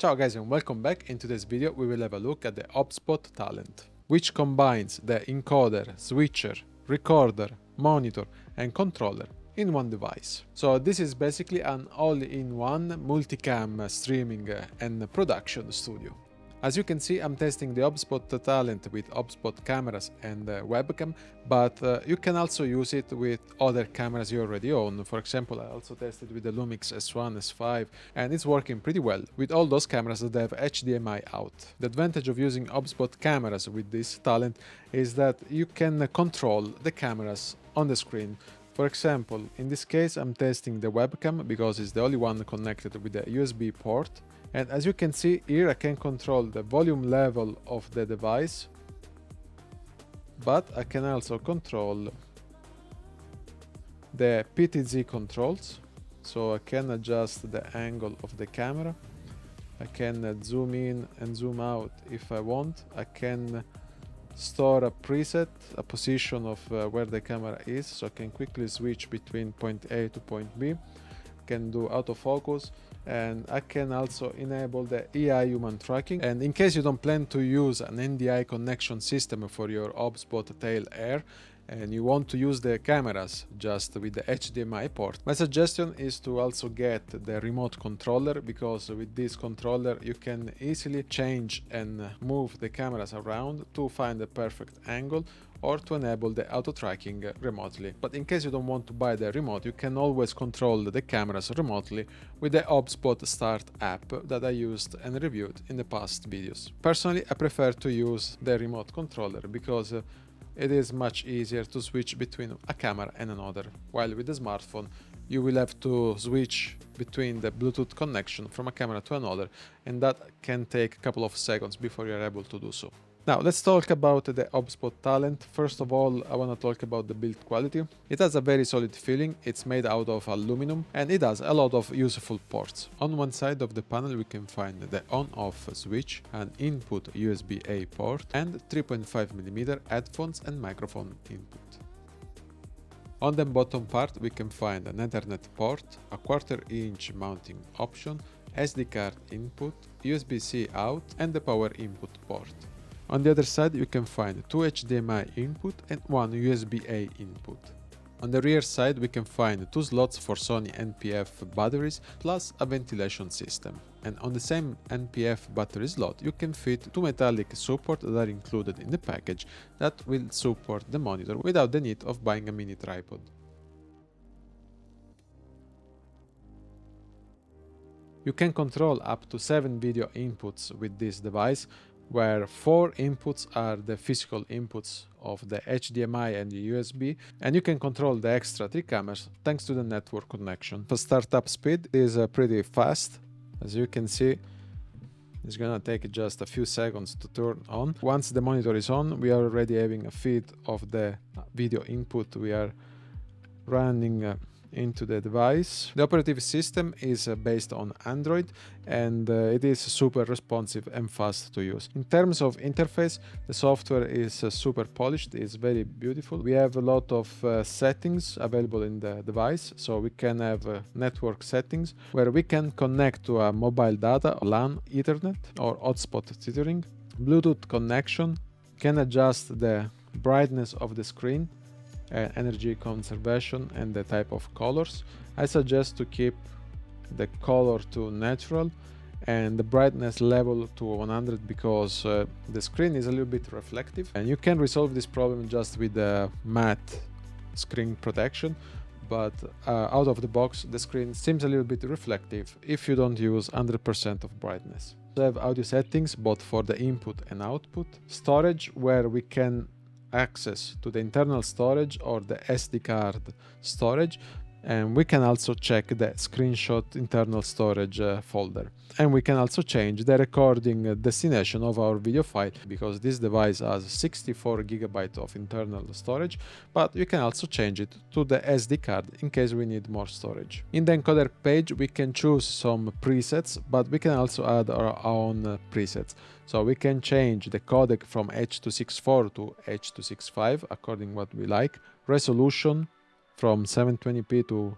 Ciao guys and welcome back. In today's video we will have a look at the Obsbot Talent, which combines the encoder, switcher, recorder, monitor and controller in one device. So this is basically an all-in-one multicam streaming and production studio. As you can see, I'm testing the Obsbot Talent with Obsbot cameras and webcam, but you can also use it with other cameras you already own. For example, I also tested with the Lumix S1, S5, and it's working pretty well with all those cameras that have HDMI out. The advantage of using Obsbot cameras with this Talent is that you can control the cameras on the screen. For example, in this case I'm testing the webcam because it's the only one connected with the USB port. And as you can see here, I can control the volume level of the device, but I can also control the PTZ controls. So I can adjust the angle of the camera. I can zoom in and zoom out if I want. I can store a preset, a position of where the camera is, so I can quickly switch between point A to point B. Can do autofocus, and I can also enable the AI human tracking. And in case you don't plan to use an NDI connection system for your Obsbot Tail Air and you want to use the cameras just with the HDMI port, my suggestion is to also get the remote controller, because with this controller you can easily change and move the cameras around to find the perfect angle or to enable the auto tracking remotely. But in case you don't want to buy the remote, you can always control the cameras remotely with the Obsbot Start app that I used and reviewed in the past videos. Personally, I prefer to use the remote controller because it is much easier to switch between a camera and another, while with the smartphone you will have to switch between the Bluetooth connection from a camera to another, and that can take a couple of seconds before you're able to do so. Now let's talk about the Obsbot Talent. First of all, I want to talk about the build quality. It has a very solid feeling, it's made out of aluminum and it has a lot of useful ports. On one side of the panel we can find the on-off switch, an input USB-A port and 3.5mm headphones and microphone input. On the bottom part we can find an Ethernet port, a 1/4-inch mounting option, SD card input, USB-C out and the power input port. On the other side you can find 2 HDMI input and 1 USB-A input. On the rear side we can find 2 slots for Sony NPF batteries plus a ventilation system. And on the same NPF battery slot you can fit 2 metallic supports that are included in the package that will support the monitor without the need of buying a mini tripod. You can control up to 7 video inputs with this device, where 4 inputs are the physical inputs of the HDMI and the USB, and you can control the extra 3 cameras thanks to the network connection. The startup speed is pretty fast. As you can see, it's gonna take just a few seconds to turn on. Once the monitor is on, we are already having a feed of the video input we are running into the device. The operative system is based on Android, and it is super responsive and fast to use. In terms of interface, the software is super polished, it's very beautiful. We have a lot of settings available in the device, so we can have network settings where we can connect to a mobile data, LAN, Ethernet or hotspot tethering, Bluetooth connection, can adjust the brightness of the screen, energy conservation and the type of colors. I suggest to keep the color to natural and the brightness level to 100 because the screen is a little bit reflective, and you can resolve this problem just with the matte screen protection, but out of the box the screen seems a little bit reflective if you don't use 100% of brightness. We have audio settings both for the input and output, storage where we can access to the internal storage or the SD card storage, and we can also check the screenshot internal storage folder, and we can also change the recording destination of our video file, because this device has 64 GB of internal storage, but you can also change it to the SD card in case we need more storage. In the encoder page we can choose some presets, but we can also add our own presets. So we can change the codec from H.264 to H.265 according what we like, resolution from 720p to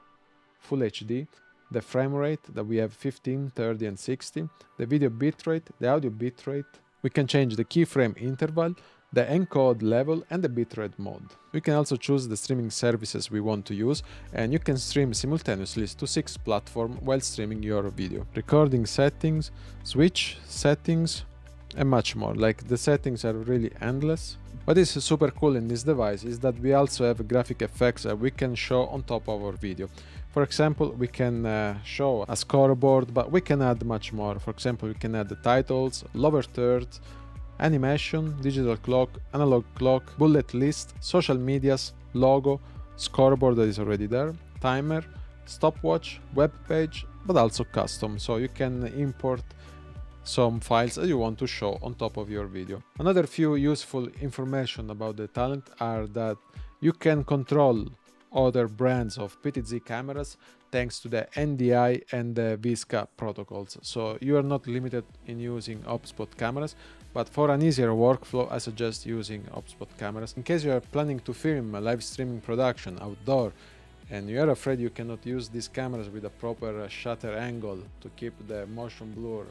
Full HD, the frame rate that we have 15, 30 and 60, the video bitrate, the audio bitrate. We can change the keyframe interval, the encode level and the bitrate mode. We can also choose the streaming services we want to use, and you can stream simultaneously to 6 platforms while streaming your video. Recording settings, switch settings and much more. Like, the settings are really endless. What is super cool in this device is that we also have graphic effects that we can show on top of our video. For example, we can show a scoreboard, but we can add much more. For example, we can add the titles, lower third, animation, digital clock, analog clock, bullet list, social medias, logo, scoreboard that is already there, timer, stopwatch, web page, but also custom. So you can import some files that you want to show on top of your video. Another few useful information about the Talent are that you can control other brands of PTZ cameras thanks to the NDI and the VSCA protocols. So you are not limited in using Obsbot cameras, but for an easier workflow, I suggest using Obsbot cameras. In case you are planning to film a live streaming production outdoor and you are afraid you cannot use these cameras with a proper shutter angle to keep the motion blur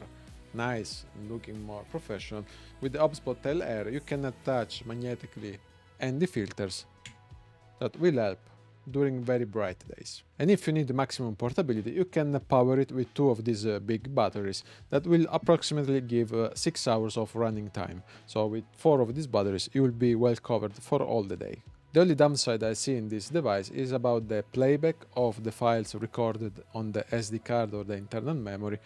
nice and looking more professional, with the Obsbot Talent you can attach magnetically ND filters that will help during very bright days. And if you need maximum portability, you can power it with 2 of these big batteries that will approximately give 6 hours of running time. So with 4 of these batteries you will be well covered for all the day. The only downside I see in this device is about the playback of the files recorded on the SD card or the internal memory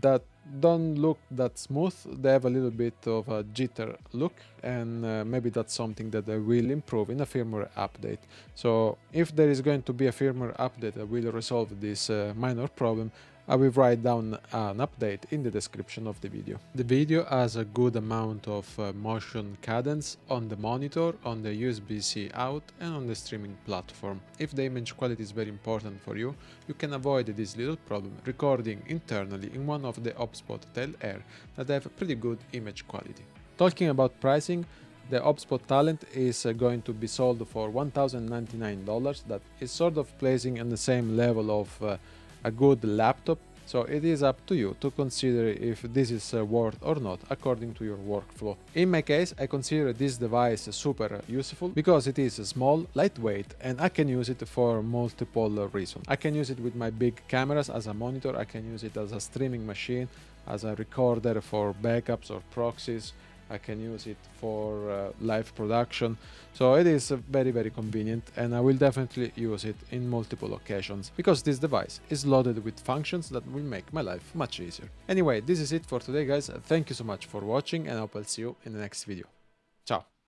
that don't look that smooth. They have a little bit of a jitter look, and maybe that's something that they will improve in a firmware update. So if there is going to be a firmware update that will resolve this minor problem, I will write down an update in the description of the video. The video has a good amount of motion cadence on the monitor, on the USB-C out and on the streaming platform. If the image quality is very important for you, you can avoid this little problem recording internally in one of the Obsbot Talent that have pretty good image quality. Talking about pricing, the Obsbot Talent is going to be sold for $1,099. That is sort of placing on the same level of a good laptop, so it is up to you to consider if this is worth or not according to your workflow. In my case, I consider this device super useful because it is small, lightweight, and I can use it for multiple reasons. I can use it with my big cameras as a monitor, I can use it as a streaming machine, as a recorder for backups or proxies, I can use it for live production. So it is very convenient, and I will definitely use it in multiple occasions because this device is loaded with functions that will make my life much easier. Anyway, this is it for today, guys. Thank you so much for watching, and I hope I'll see you in the next video. Ciao!